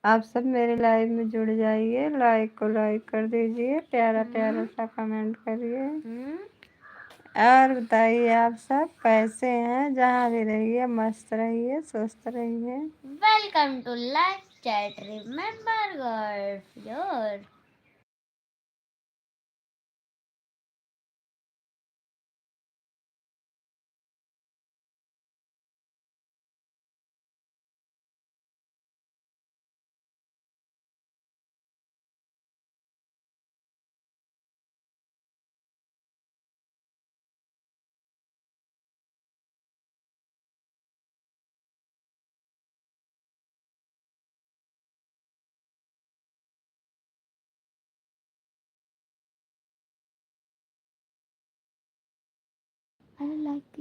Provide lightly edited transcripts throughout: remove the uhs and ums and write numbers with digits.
आप सब मेरे लाइव में जुड़ जाइए, लाइक को लाइक कर दीजिए, प्यारा प्यारा सा कमेंट करिए। और बताइए आप सब कैसे हैं, जहाँ भी रहिए मस्त रहिए, स्वस्थ रहिए। Welcome to life chat, remember girls your.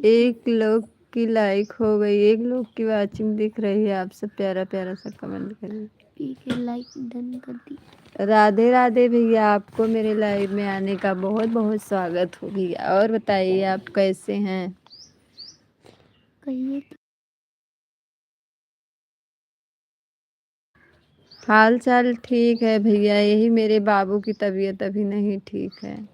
एक लोग की लाइक हो गई, एक लोग की वाचिंग दिख रही है। आप सब प्यारा प्यारा सा कमेंट करिए। लाइक डन कर दी। राधे राधे भैया, आपको मेरे लाइव में आने का बहुत बहुत स्वागत हो भैया। और बताइए आप कैसे हैं? कहिए। हाल चाल ठीक है भैया, यही मेरे बाबू की तबीयत अभी नहीं ठीक है।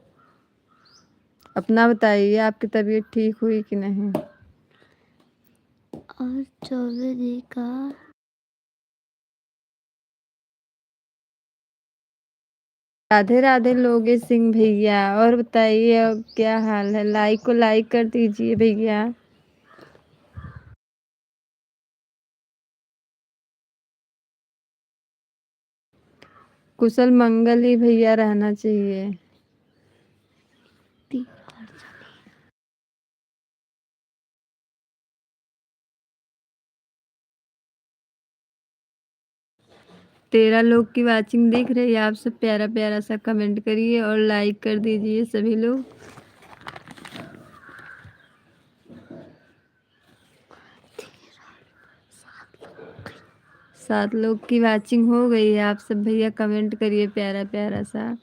अपना बताइए, आपकी तबीयत ठीक हुई कि नहीं? और चौबे का राधे राधे लोगे सिंह भैया। और बताइए अब क्या हाल है? लाइक को लाइक कर दीजिए भैया। कुशल मंगल ही भैया रहना चाहिए। ती- 13 लोग की वाचिंग दिख रही है। आप सब प्यारा प्यारा सा कमेंट करिए और लाइक कर दीजिए सभी लोग। 7 लोग की वाचिंग हो गई है। आप सब भैया कमेंट करिए प्यारा प्यारा सा।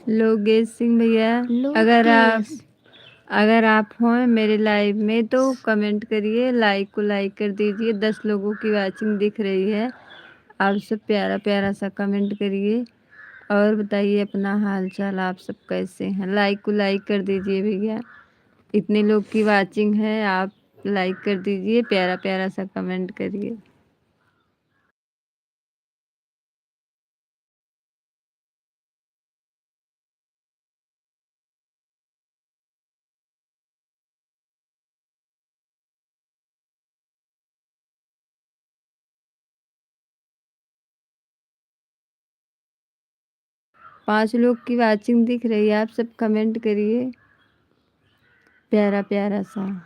लोकेश सिंह भैया, अगर आप हों मेरे लाइव में तो कमेंट करिए, लाइक को लाइक कर दीजिए। 10 लोगों की वाचिंग दिख रही है। आप सब प्यारा प्यारा सा कमेंट करिए और बताइए अपना हाल चाल, आप सब कैसे हैं? लाइक को लाइक कर दीजिए भैया। इतने लोग की वाचिंग है, आप लाइक कर दीजिए, प्यारा प्यारा सा कमेंट करिए। पाँच लोग की वाचिंग दिख रही है। आप सब कमेंट करिए प्यारा प्यारा सा।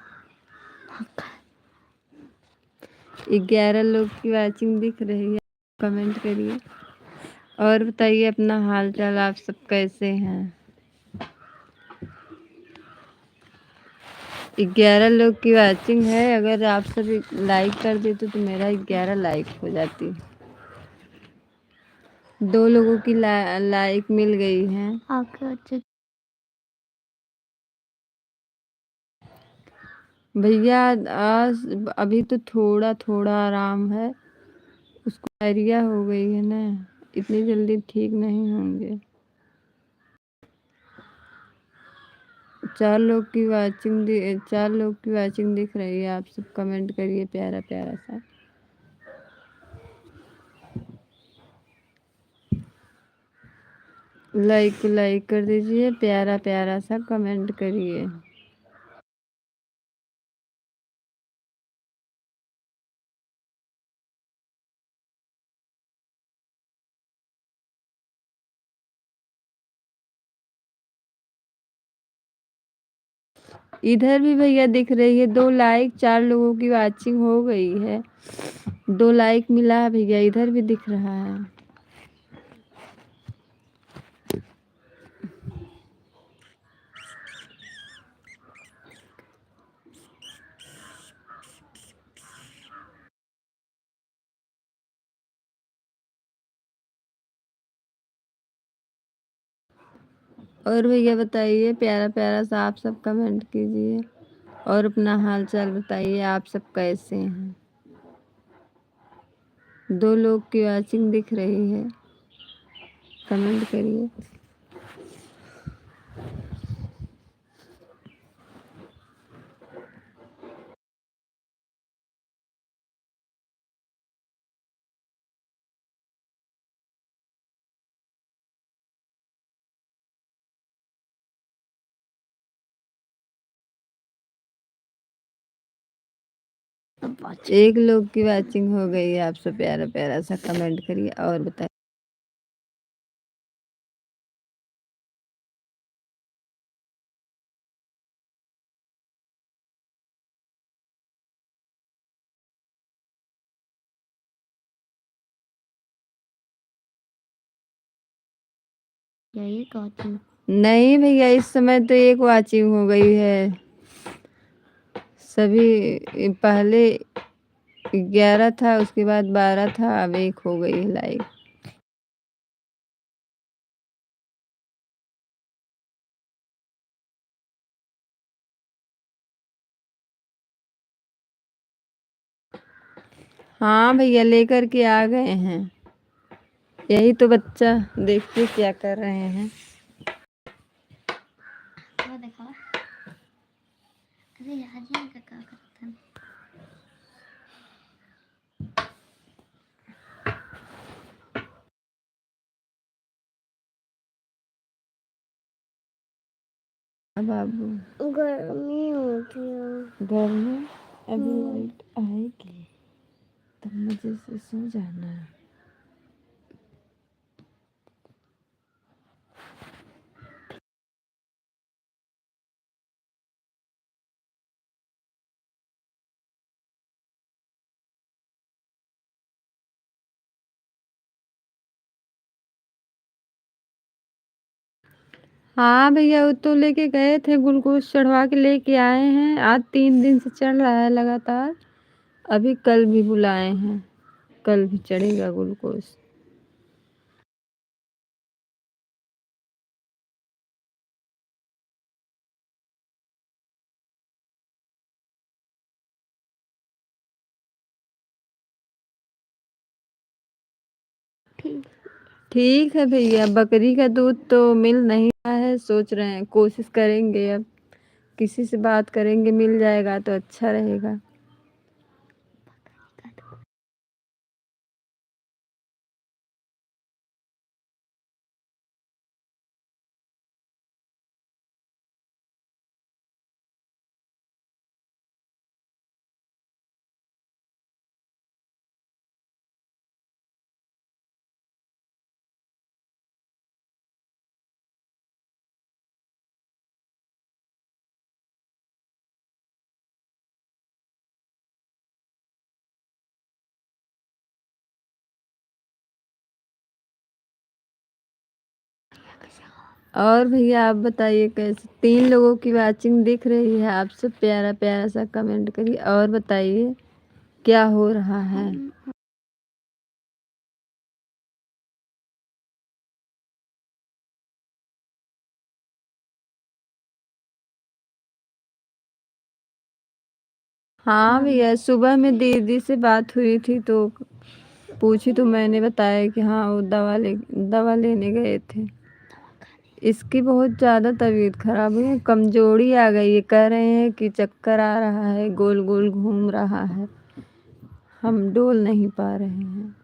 11 लोग की वाचिंग दिख रही है, कमेंट करिए और बताइए अपना हाल चाल, आप सब कैसे हैं? 11 लोग की वाचिंग है। अगर आप सब लाइक कर देते तो मेरा 11 लाइक हो जाती। 2 लोगों की लाइक मिल गई है। भैया आज अभी तो थोड़ा थोड़ा आराम है, उसको डायरिया हो गई है ना, इतनी जल्दी ठीक नहीं होंगे। 4 लोग की वाचिंग दिख रही है। आप सब कमेंट करिए प्यारा प्यारा सा। लाइक कर दीजिए, प्यारा प्यारा सा कमेंट करिए। इधर भी भैया दिख रही है 2 लाइक, 4 लोगों की वाचिंग हो गई है। 2 लाइक मिला है भैया, इधर भी दिख रहा है। और भैया बताइए, प्यारा प्यारा सा आप सब कमेंट कीजिए और अपना हाल चाल बताइए, आप सब कैसे हैं। 2 लोग की वॉचिंग दिख रही है, कमेंट करिए। एक लोग की वॉचिंग हो गई है, आप सब प्यारा प्यारा सा कमेंट करिए और बताइए। यही कहती नहीं भैया, इस समय तो एक वॉचिंग हो गई है। सभी पहले 11 था, उसके बाद 12 था, अब 1 हो गई है लाइक। हाँ भैया, लेकर के आ गए हैं। यही तो बच्चा देखिए क्या कर रहे हैं। वो देखो। अरे यार ये क्या करता है। बाबू गर्मी होती है। घर में अभी लाइट आएगी तब मजे से सो जाना। हाँ भैया, वो तो लेके गए थे, ग्लूकोज चढ़वा के लेके आए हैं। आज 3 दिन से चढ़ रहा है लगातार। अभी कल भी बुलाए हैं, कल भी चढ़ेगा ग्लूकोज। ठीक है भैया, बकरी का दूध तो मिल नहीं रहा है, सोच रहे हैं कोशिश करेंगे, अब किसी से बात करेंगे, मिल जाएगा तो अच्छा रहेगा। और भैया आप बताइए कैसे। 3 लोगों की वॉचिंग दिख रही है, आप सब प्यारा प्यारा सा कमेंट करिए और बताइए क्या हो रहा है। हाँ भैया, सुबह में दीदी से बात हुई थी तो पूछी तो मैंने बताया कि हाँ वो दवा लेने गए थे। इसकी बहुत ज़्यादा तबीयत खराब है, कमजोरी आ गई है, कह रहे हैं कि चक्कर आ रहा है, गोल गोल घूम रहा है, हम डोल नहीं पा रहे हैं।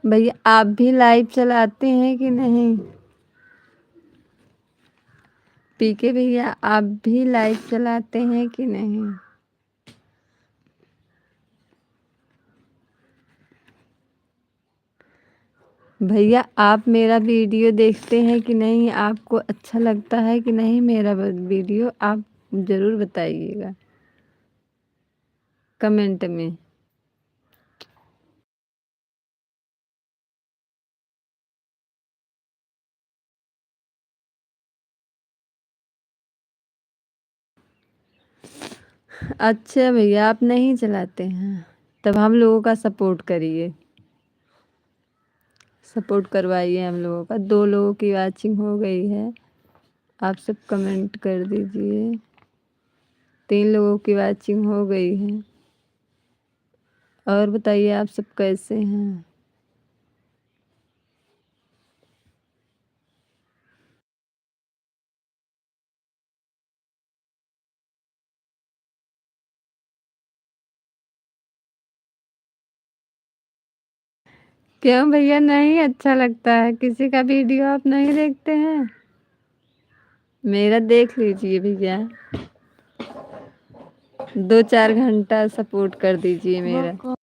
भैया आप भी लाइव चलाते हैं कि नहीं? पीके भैया आप भी लाइव चलाते हैं कि नहीं? भैया आप मेरा वीडियो देखते हैं कि नहीं? आपको अच्छा लगता है कि नहीं मेरा वीडियो? आप ज़रूर बताइएगा कमेंट में। अच्छा भैया आप नहीं चलाते हैं, तब हम लोगों का सपोर्ट करिए, सपोर्ट करवाइए हम लोगों का। 2 लोगों की वॉचिंग हो गई है, आप सब कमेंट कर दीजिए। 3 लोगों की वॉचिंग हो गई है। और बताइए आप सब कैसे हैं? क्यों भैया नहीं अच्छा लगता है? किसी का वीडियो आप नहीं देखते हैं? मेरा देख लीजिए भैया, 2-4 घंटा सपोर्ट कर दीजिए मेरा।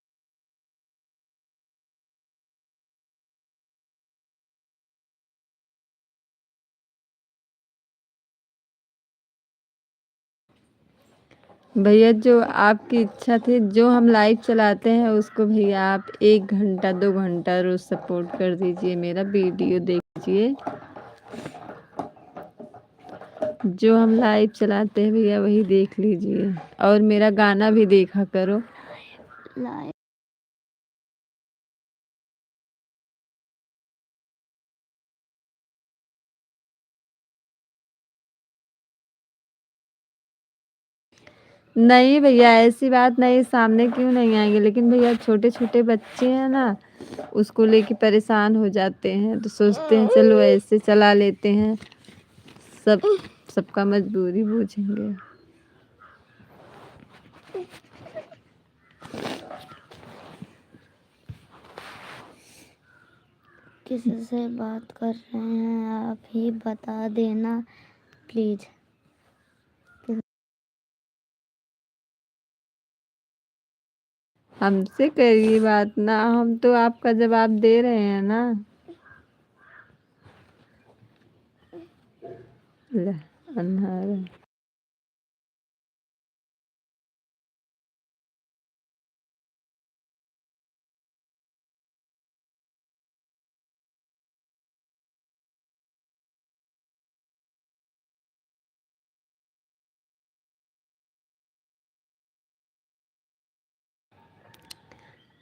भैया जो आपकी इच्छा थी, जो हम लाइव चलाते हैं उसको भैया आप 1 घंटा 2 घंटा रोज सपोर्ट कर दीजिए, मेरा वीडियो देखिए। जो हम लाइव चलाते हैं भैया वही देख लीजिए, और मेरा गाना भी देखा करो। लाइव नहीं भैया ऐसी बात नहीं, सामने क्यों नहीं आएंगे, लेकिन भैया छोटे छोटे बच्चे हैं ना, उसको लेके परेशान हो जाते हैं, तो सोचते हैं चलो ऐसे चला लेते हैं। सब सबका मजबूरी बूझेंगे। किससे बात कर रहे हैं आप ही बता देना प्लीज। हमसे करिए बात ना, हम तो आपका जवाब दे रहे हैं ना। ले, अन्हार है।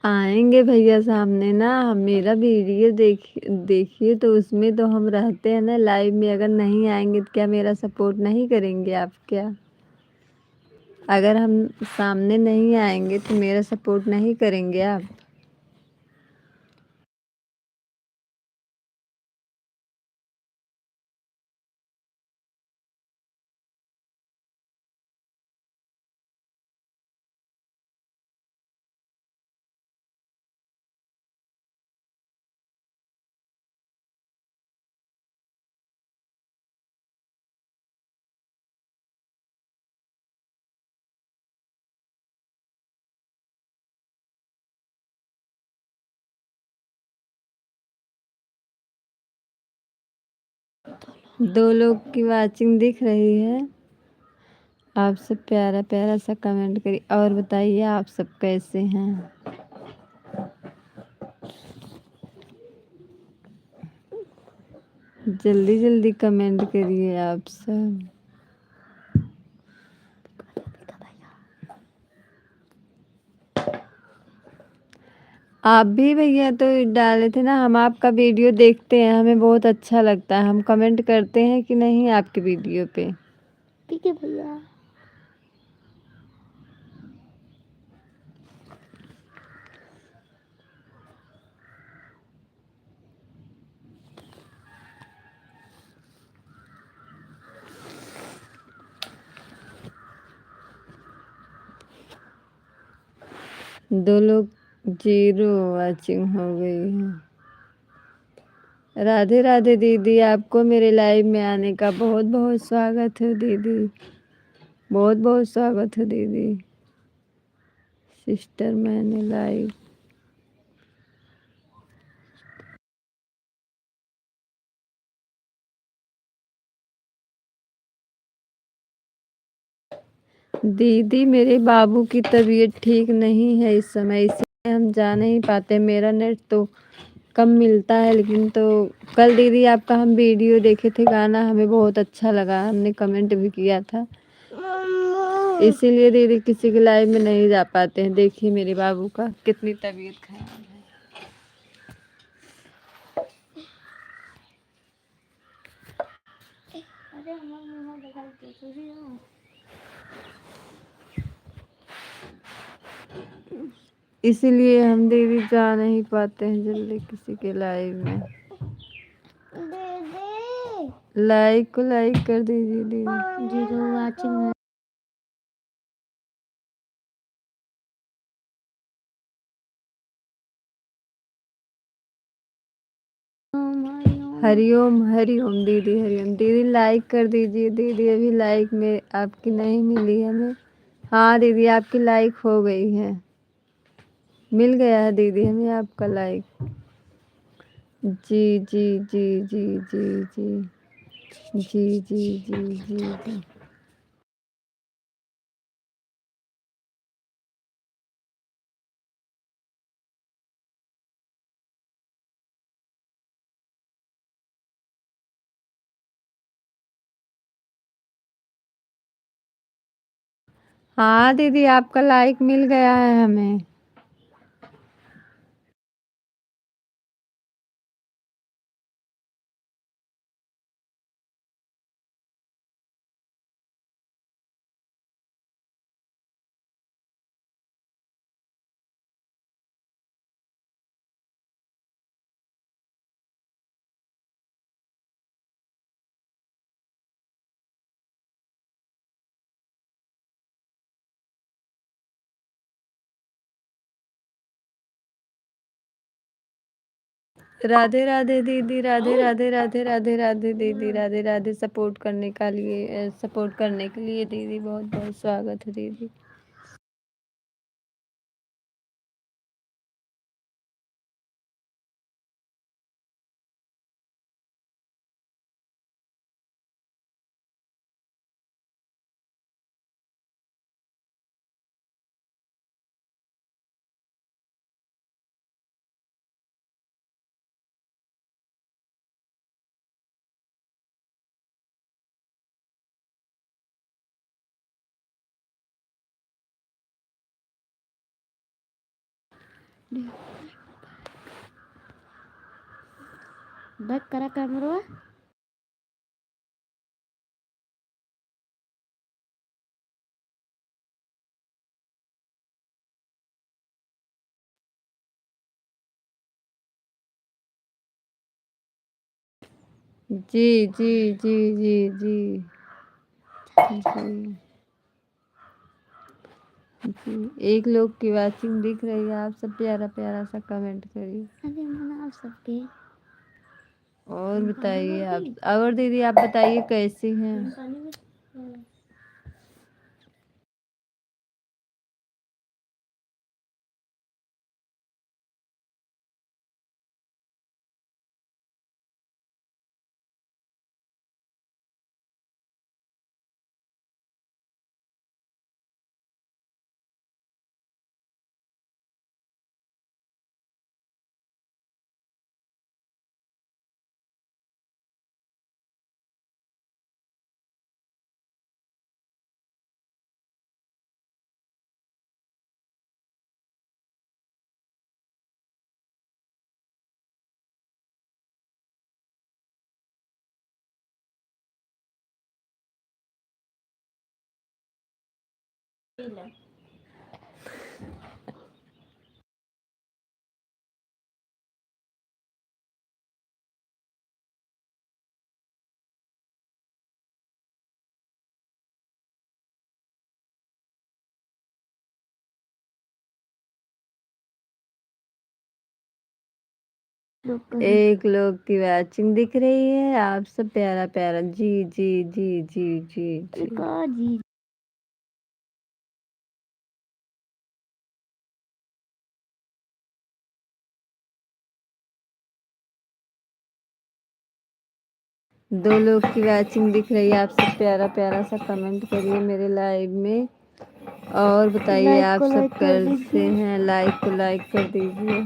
आएंगे भैया सामने ना, मेरा वीडियो देखिए तो उसमें तो हम रहते हैं ना लाइव में। अगर नहीं आएंगे तो क्या मेरा सपोर्ट नहीं करेंगे आप क्या? अगर हम सामने नहीं आएंगे तो मेरा सपोर्ट नहीं करेंगे आप? दो लोग की वाचिंग दिख रही है। आप सब प्यारा प्यारा सा कमेंट करिए, और बताइए आप सब कैसे हैं? जल्दी जल्दी कमेंट करिए आप सब। आप भी भैया तो डाले थे ना, हम आपका वीडियो देखते हैं, हमें बहुत अच्छा लगता है, हम कमेंट करते हैं कि नहीं आपके वीडियो पे। ठीक है भैया। दो लोग 0 वाचिंग हो गई है। राधे राधे दीदी, आपको मेरे लाइव में आने का बहुत बहुत स्वागत है दीदी, बहुत बहुत स्वागत है दीदी। सिस्टर मैंने लाइव दीदी मेरे बाबू की तबीयत ठीक नहीं है इस समय, इसलिए हम जा नहीं पाते। मेरा नेट तो कम मिलता है, लेकिन तो कल दीदी आपका हम वीडियो देखे थे गाना, हमें बहुत अच्छा लगा, हमने कमेंट भी किया था। इसीलिए दीदी किसी के लाइव में नहीं जा पाते हैं। देखिए मेरे बाबू का कितनी तबीयत खराब है। इसीलिए हम दीदी जा नहीं पाते हैं जल्दी किसी के लाइव में। लाइक को लाइक कर दीजिए दीदी। जी तो वाचिंग है। हरिओम हरिओम दीदी, हरिओम दीदी, लाइक कर दीजिए दीदी। अभी लाइक में आपकी नहीं मिली हमें। हाँ दीदी आपकी लाइक हो गई है, मिल गया है दीदी हमें आपका लाइक। जी जी जी जी जी जी जी जी जी जी जी। हाँ दीदी आपका लाइक मिल गया है हमें। राधे राधे दीदी, राधे राधे राधे राधे राधे दीदी, राधे राधे। सपोर्ट करने का लिए, सपोर्ट करने के लिए दीदी बहुत बहुत स्वागत है दीदी। बैक करा कैमरा। जी जी जी जी जी जी जी। एक लोग की वाचिंग दिख रही है, आप सब प्यारा प्यारा सा कमेंट करिए। अरे मना आप सबके। और बताइए आप, और दीदी आप बताइए कैसी हैं। एक लोग की वाचिंग दिख रही है, आप सब प्यारा प्यारा। जी जी जी जी जी जी जी। दो लोग की वाचिंग दिख रही है, आप सब प्यारा प्यारा सा कमेंट करिए मेरे लाइव में। और बताइए, लाइक आप को सब लाइक कर कैसे दीजिए। हैं? लाइक को लाइक कर दीजिए।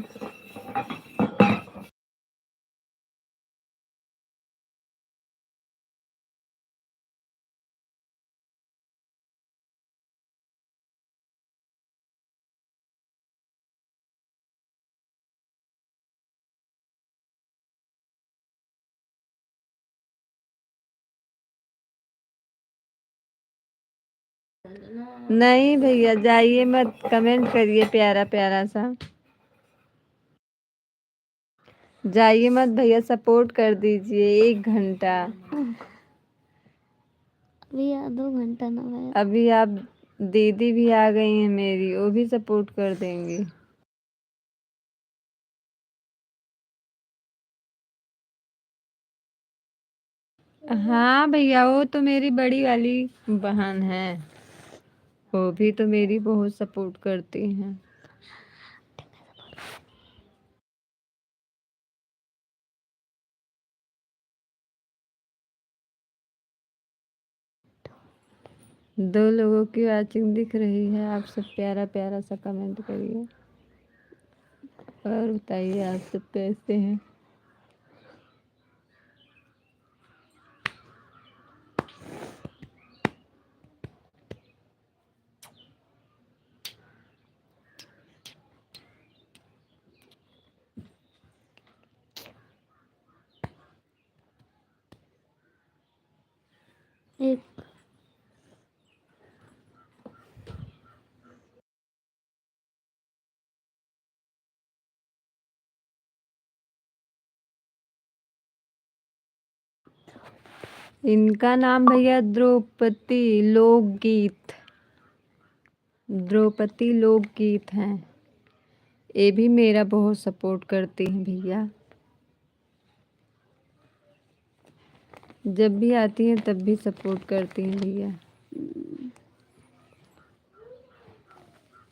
नहीं भैया, जाइए मत, कमेंट करिए प्यारा प्यारा सा। जाइए मत भैया, सपोर्ट कर दीजिए 1 घंटा। अभी 2 घंटा ना भाई। अभी आप, दीदी भी आ गई हैं मेरी, वो भी सपोर्ट कर देंगी। हाँ भैया, वो तो मेरी बड़ी वाली बहन है, वो भी तो मेरी बहुत सपोर्ट करती हैं। दो लोगों की वाचिंग दिख रही है, आप सब प्यारा प्यारा सा कमेंट करिए और बताइए आप सब कैसे हैं। एक इनका नाम भैया द्रौपदी लोकगीत, द्रौपदी लोकगीत हैं। ये भी मेरा बहुत सपोर्ट करती हैं भैया, जब भी आती हैं तब भी सपोर्ट करती हैं भैया।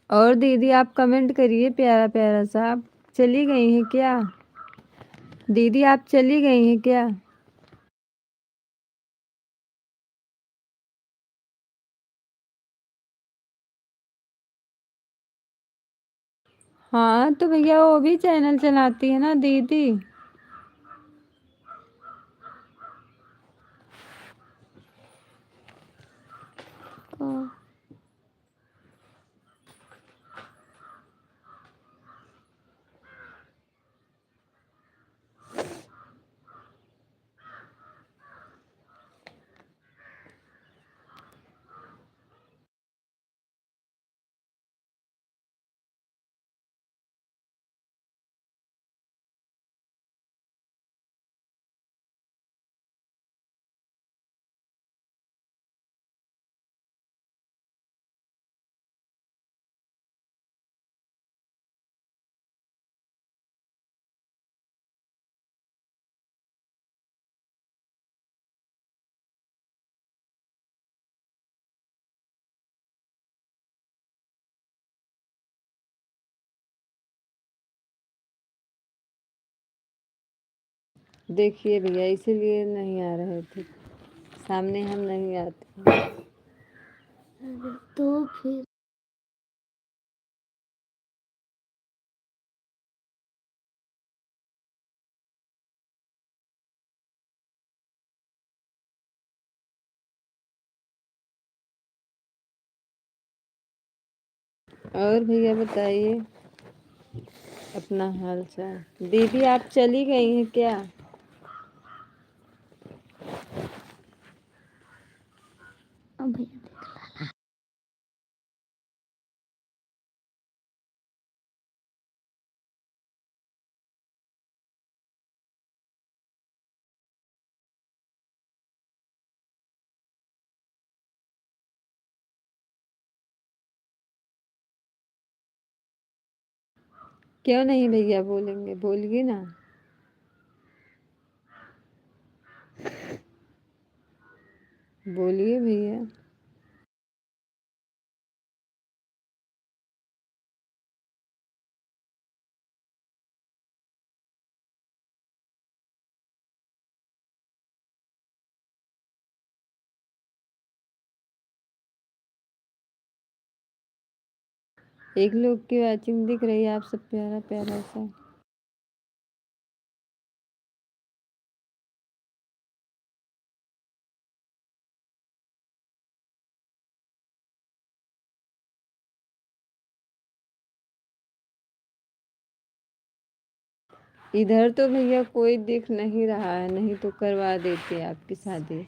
और दीदी आप कमेंट करिए प्यारा प्यारा सा। आप चली गई हैं क्या? दीदी आप चली गई हैं क्या? हाँ तो भैया, वो भी चैनल चलाती है ना दीदी। को देखिए भैया, इसीलिए नहीं आ रहे थे, सामने हम नहीं आते। तो फिर और भैया बताइए अपना हाल चाल। दीदी आप चली गई हैं क्या? अब भैया क्यों नहीं भैया बोलेंगे, बोलिए ना। बोलिए भैया। एक लोग की वॉचिंग दिख रही है, आप सब प्यारा प्यारा सा। इधर तो भैया कोई दिख नहीं रहा है, नहीं तो करवा देते आपकी शादी।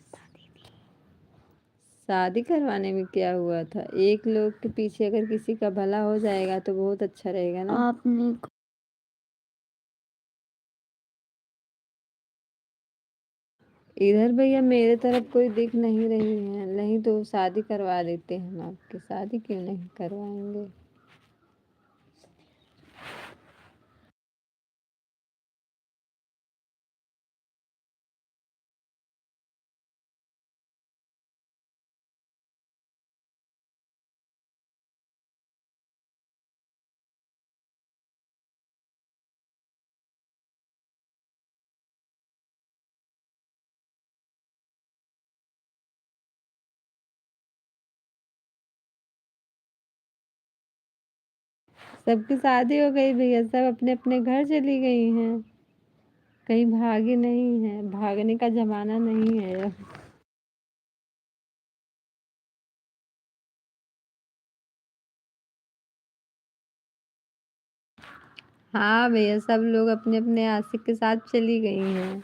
शादी करवाने में क्या हुआ था, एक लोग के पीछे अगर किसी का भला हो जाएगा तो बहुत अच्छा रहेगा ना। आपने इधर भैया मेरे तरफ कोई दिख नहीं रही है, नहीं तो शादी करवा देते हम आपकी, शादी क्यों नहीं करवाएंगे। सबकी शादी हो गई भैया, सब अपने अपने घर चली गई हैं, कहीं भागी नहीं है, भागने का जमाना नहीं है अब। हाँ भैया, सब लोग अपने अपने आशिक के साथ चली गई हैं।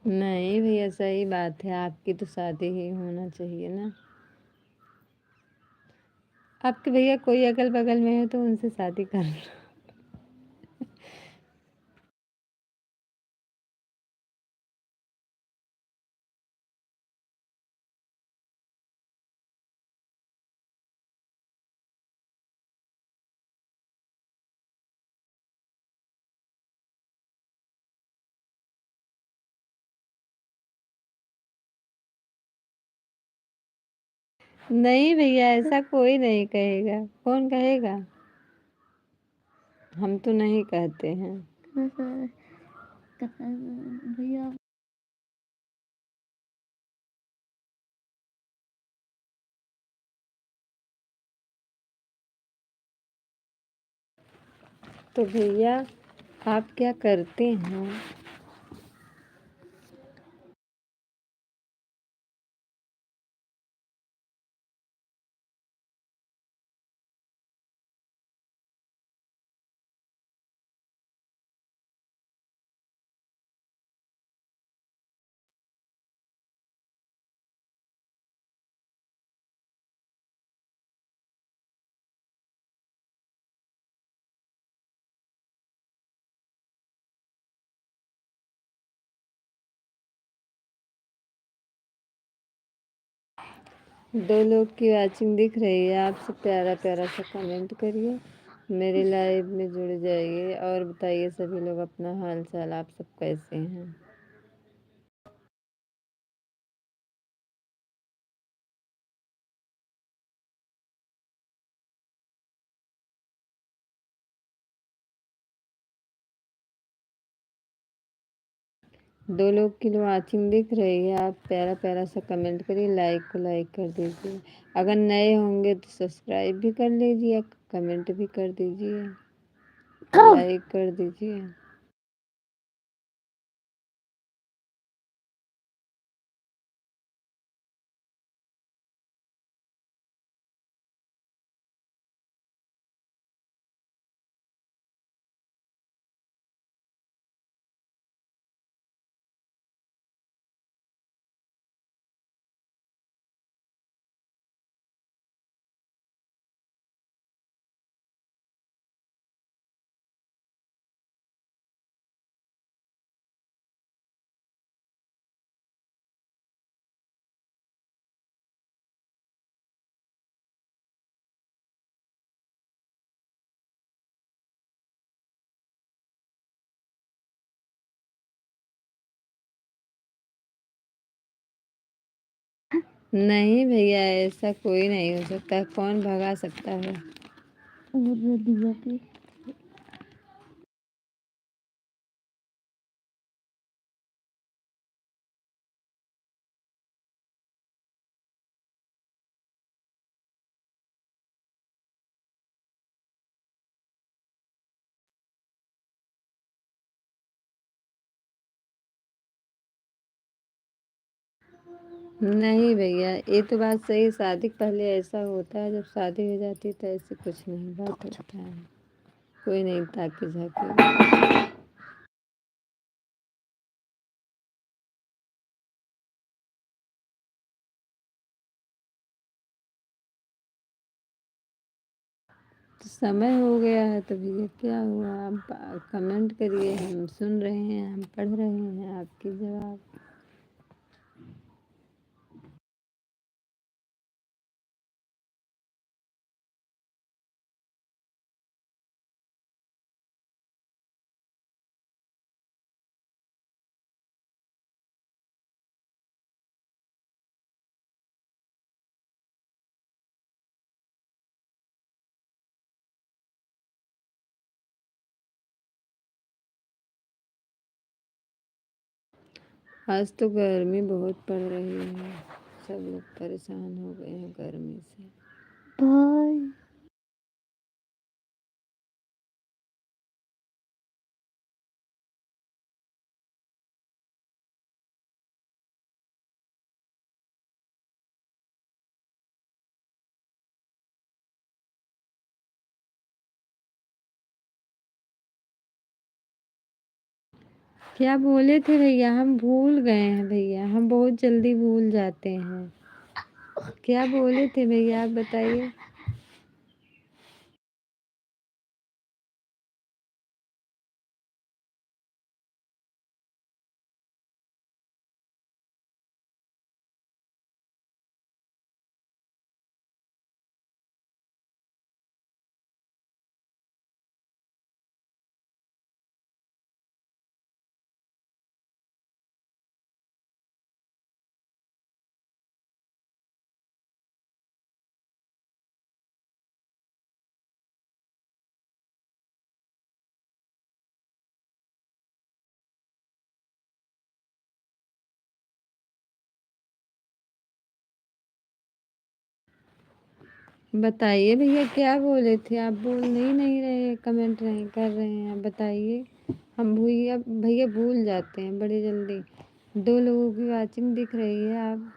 नहीं भैया, सही बात है, आपकी तो शादी ही होना चाहिए ना। आपके भैया कोई अगल बगल में है तो उनसे शादी कर लो। नहीं भैया, ऐसा कोई नहीं कहेगा, कौन कहेगा, हम तो नहीं कहते हैं। भैया तो भैया आप क्या करते हैं। दो लोग की वॉचिंग दिख रही है, आप सब प्यारा प्यारा सा कमेंट करिए, मेरे लाइव में जुड़ जाइए और बताइए सभी लोग अपना हाल चाल, आप सब कैसे हैं। 2 लोग की वॉचिंग दिख रही है। आप प्यारा प्यारा सा कमेंट करिए, लाइक को लाइक कर दीजिए। अगर नए होंगे तो सब्सक्राइब भी कर लीजिए, कमेंट भी कर दीजिए, लाइक कर दीजिए। नहीं भैया, ऐसा कोई नहीं हो सकता। कौन भगा सकता है? दिया पे नहीं भैया, ये तो बात सही। शादी के पहले ऐसा होता है, जब शादी हो जाती है तो ऐसे कुछ नहीं बात होता है। कोई नहीं ताके झाकेगा। तो समय हो गया है तो भैया क्या हुआ? आप कमेंट करिए, हम सुन रहे हैं, हम पढ़ रहे हैं आपकी जवाब। आज तो गर्मी बहुत पड़ रही है, सब लोग परेशान हो गए हैं गर्मी से। भाई क्या बोले थे भैया? हम भूल गए हैं भैया, हम बहुत जल्दी भूल जाते हैं। क्या बोले थे भैया, आप बताइए। बताइए भैया, क्या बोले थे? आप बोल नहीं रहे, कमेंट नहीं कर रहे हैं, बताइए। हम भैया भैया भूल जाते हैं बड़ी जल्दी। 2 लोगों की वॉचिंग दिख रही है। आप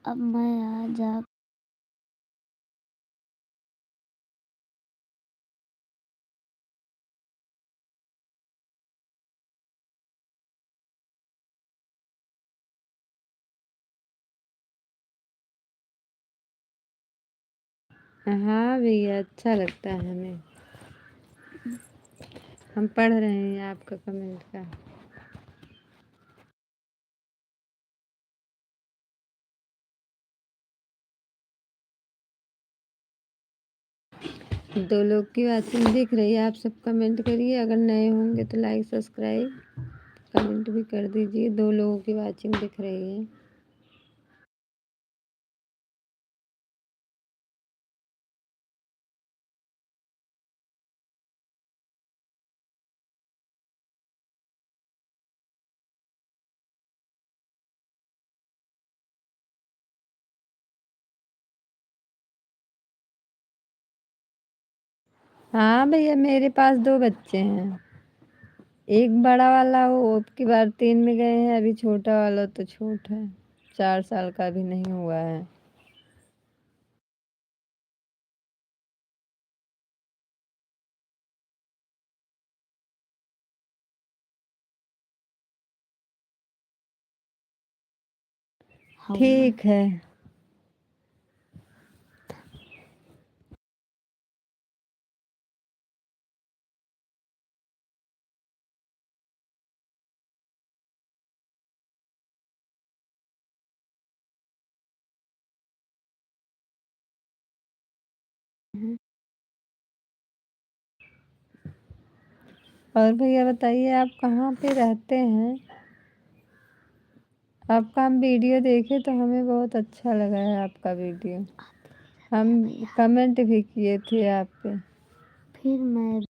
अब मैं आ जा हाँ भैया, अच्छा लगता है हमें। हम पढ़ रहे हैं आपका कमेंट का। 2 लोग की वॉचिंग दिख रही है। आप सब कमेंट करिए, अगर नए होंगे तो लाइक सब्सक्राइब कमेंट भी कर दीजिए। 2 लोगों की वॉचिंग दिख रही है। हाँ भैया, मेरे पास 2 बच्चे हैं। एक बड़ा वाला वो अब की बार 3 में गए हैं, अभी छोटा वाला तो छोटा है, 4 साल का भी नहीं हुआ है। ठीक है। और भैया बताइए, आप कहाँ पे रहते हैं? आपका हम वीडियो देखे तो हमें बहुत अच्छा लगा है आपका वीडियो। हम कमेंट भी किए थे आप पे। फिर मैं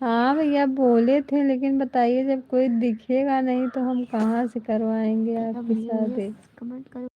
हाँ भैया, बोले थे, लेकिन बताइए जब कोई दिखेगा नहीं तो हम कहाँ से करवाएंगे आपकी भैया मुझे शादी? कमेंट करो।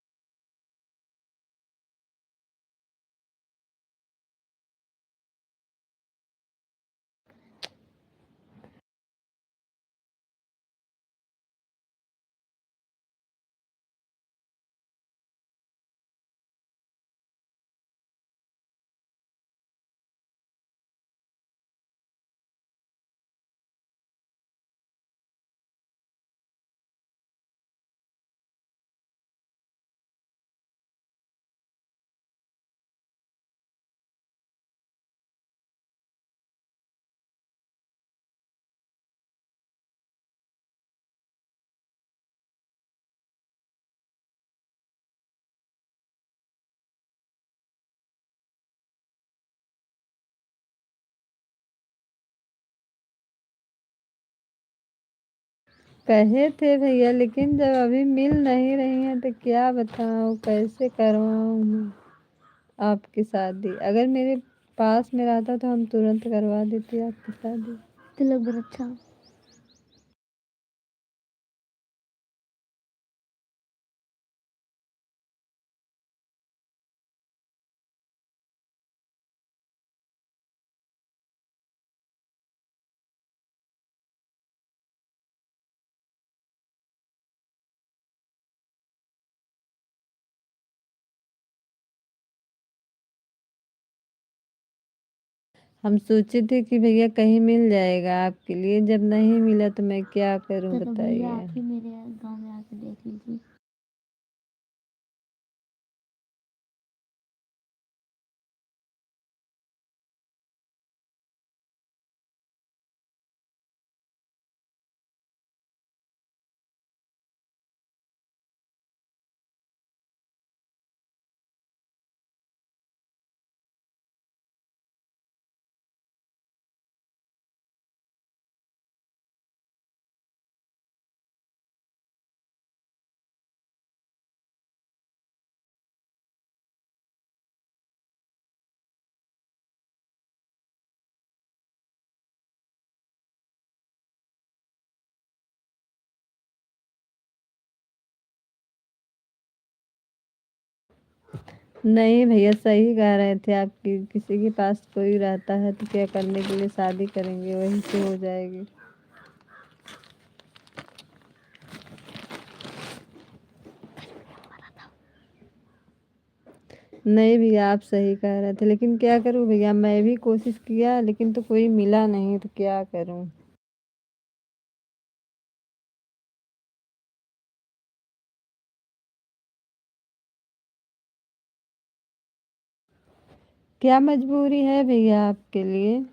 कहे थे भैया, लेकिन जब अभी मिल नहीं रही हैं तो क्या बताऊँ, कैसे करवाऊँ मैं आपकी शादी? अगर मेरे पास में रहता तो हम तुरंत करवा देती आपकी शादी। तिलक बहुत अच्छा। हम सोचे थे कि भैया कहीं मिल जाएगा आपके लिए, जब नहीं मिला तो मैं क्या करूं तो भैया बताइए। आप ही मेरे गांव में आके देख लीजिए। नहीं भैया, सही कह रहे थे आपकी, किसी के पास कोई रहता है तो क्या करने के लिए शादी करेंगे, वहीं से हो जाएगी। नहीं भैया, आप सही कह रहे थे, लेकिन क्या करूं भैया, मैं भी कोशिश किया लेकिन तो कोई मिला नहीं, तो क्या करूं? क्या मजबूरी है भैया आपके लिए?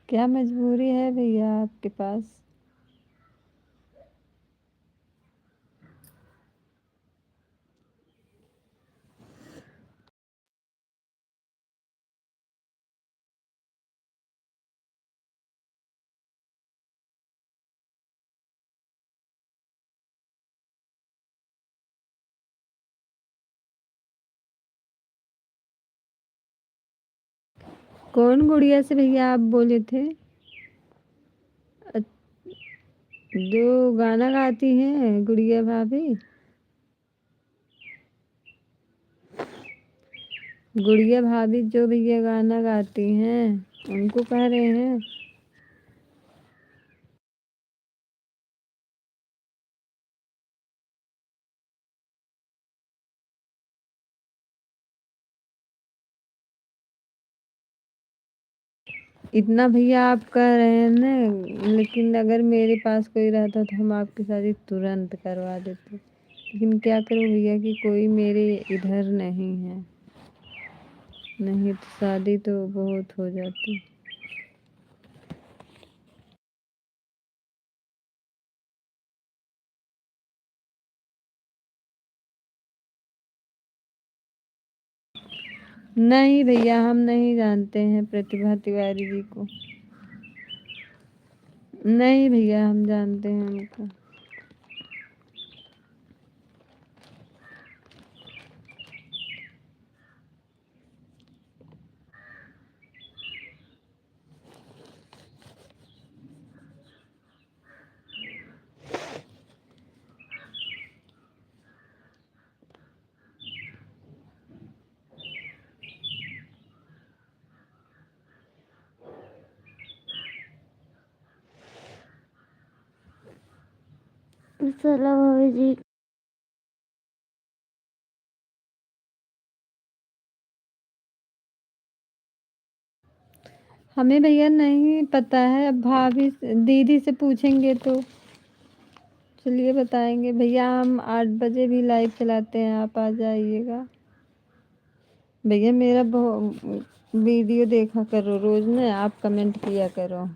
क्या मजबूरी है भैया आपके पास? कौन गुड़िया से भैया आप बोले थे? अ- जो गाना गाती हैं गुड़िया भाभी? गुड़िया भाभी जो भैया गाना गाती हैं, उनको कह रहे हैं? इतना भैया आप कह रहे हैं ना, लेकिन अगर मेरे पास कोई रहता तो हम आपकी शादी तुरंत करवा देते। लेकिन क्या करूं भैया कि कोई मेरे इधर नहीं है, नहीं तो शादी तो बहुत हो जाती। नहीं भैया, हम नहीं जानते हैं प्रतिभा तिवारी जी को। नहीं भैया, हम जानते हैं उनको। चलो भाभी जी। हमें भैया नहीं पता है, अब भाभी दीदी से पूछेंगे तो चलिए बताएंगे। भैया हम 8 बजे भी लाइव चलाते हैं, आप आ जाइएगा। भैया मेरा वीडियो देखा करो रोज ना, आप कमेंट किया करो।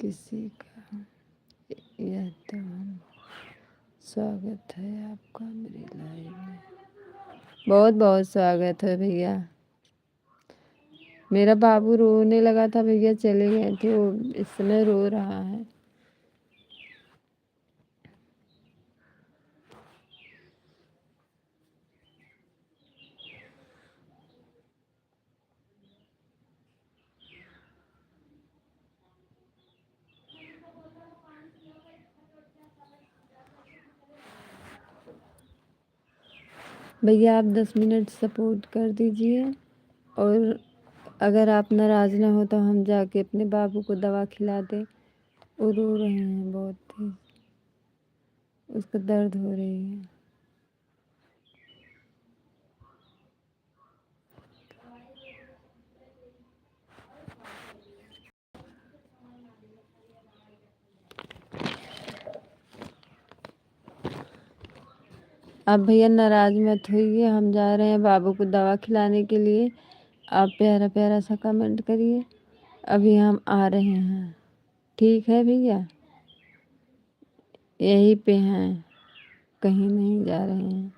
किसी का। यह तो हम स्वागत है आपका मेरी लाइफ में। बहुत बहुत स्वागत है भैया। मेरा बाबू रोने लगा था भैया, चले गए थे, वो इस समय रो रहा है। भैया आप 10 मिनट सपोर्ट कर दीजिए, और अगर आप नाराज़ ना हो तो हम जाके अपने बाबू को दवा खिला दें। वो रो रहे हैं बहुत तेज, उसको दर्द हो रही है। आप भैया नाराज़ मत होइए, हम जा रहे हैं बाबू को दवा खिलाने के लिए। आप प्यारा प्यारा सा कमेंट करिए, अभी हम आ रहे हैं। ठीक है भैया, यहीं पे हैं, कहीं नहीं जा रहे हैं।